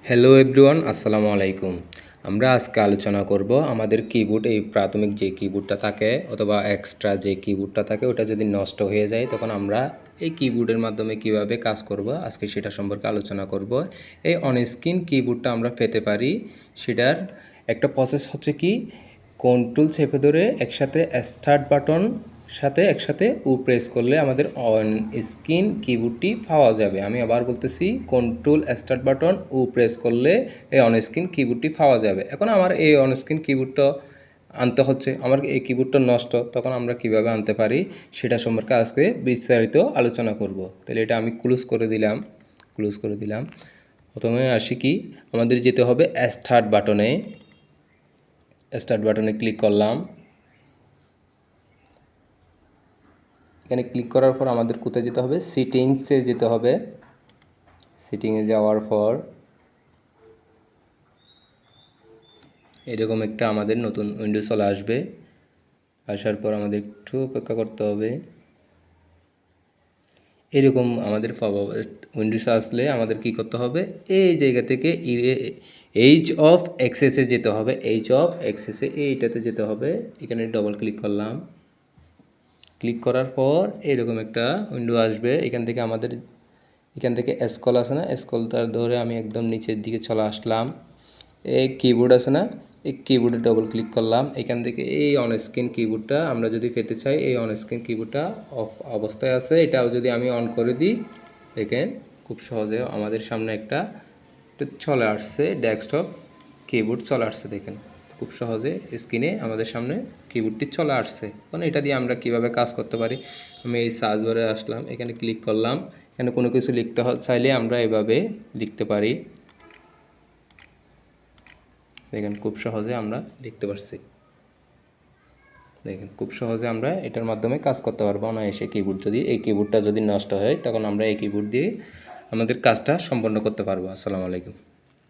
Hello everyone, আসসালামু আলাইকুম। আমরা আজকে আলোচনা করব আমাদের কিবোর্ড, এই প্রাথমিক যে কিবোর্ডটা থাকে অথবা এক্সট্রা যে কিবোর্ডটা থাকে ওটা যদি নষ্ট হয়ে যায় তখন আমরা এই কিবোর্ডের মাধ্যমে কিভাবে কাজ করব আজকে সেটা সম্পর্কে আলোচনা করব। এই অনস্ক্রিন কিবোর্ডটা আমরা পেতে পারি, সেটার একটা প্রসেস হচ্ছে কি, কন্ট্রোল চেপে ধরে একসাথে স্টার্ট বাটন সাথে একসাথে প্রেস করলে আমাদের অন স্ক্রিন কিবোর্ডটি পাওয়া যাবে। আমি আবার বলতেছি, কন্ট্রোল স্টার্ট বাটন প্রেস করলে এই অন স্ক্রিন কিবোর্ডটি পাওয়া যাবে। এখন আমার এই অন স্ক্রিন কিবোর্ডটা আনতে হচ্ছে, আমার এই কিবোর্ডটা নষ্ট, তখন আমরা কিভাবে আনতে পারি সেটা সম্পর্কে আজকে বিস্তারিত আলোচনা করব। তাহলে এটা আমি ক্লোজ করে দিলাম। প্রথমে আসি কি, আমাদের যেতে হবে স্টার্ট বাটনে ক্লিক করলাম। এখানে ক্লিক করার পর আমাদের কোথায় যেতে হবে, সেটিংসে যেতে হবে। সেটিংয়ে যাওয়ার পর এরকম একটা আমাদের নতুন উইন্ডো চলে আসবে। আসার পর আমাদের একটু অপেক্ষা করতে হবে। এরকম আমাদের উইন্ডোজ আসলে আমাদের কি করতে হবে, এই জায়গা থেকে এইচ অফ অ্যাক্সেসে যেতে হবে। এইচ অফ অ্যাক্সেসে এইটাতে যেতে হবে। এখানে ডবল ক্লিক করলাম। ক্লিক করার পর এরকম একটা উইন্ডো আসবে। এখান থেকে স্ক্রল আছে না, স্ক্রলটা ধরে আমি একদম নিচের দিকে চলে আসলাম। এই কিবোর্ড আছে না, এই কিবোর্ডে ডবল ক্লিক করলাম। এখান থেকে এই অন স্ক্রিন কিবোর্ডটা আমরা যদি পেতে চাই, এই অন স্ক্রিন কিবোর্ডটা অফ অবস্থায় আছে, এটাও যদি আমি অন করে দিই, দেখেন খুব সহজে আমাদের সামনে একটা চলে আসছে, ডেস্কটপ কিবোর্ড চলে আসছে। দেখেন খুব সহজে স্ক্রিনে আমাদের সামনে কিবোর্ডটি চলে আসছে। কারণ এটা দিয়ে আমরা কিভাবে কাজ করতে পারি, আমি এই সার্চ বারে আসলাম, এখানে ক্লিক করলাম। এখানে কোনো কিছু লিখতে চাইলে আমরা এভাবে লিখতে পারি। দেখেন খুব সহজে আমরা লিখতে পারছি। দেখেন খুব সহজে আমরা এটার মাধ্যমে কাজ করতে পারবো না। এসে এই কিবোর্ডটা যদি নষ্ট হয় তখন আমরা এই কিবোর্ড দিয়ে আমাদের কাজটা সম্পন্ন করতে পারবো। আসসালামু আলাইকুম।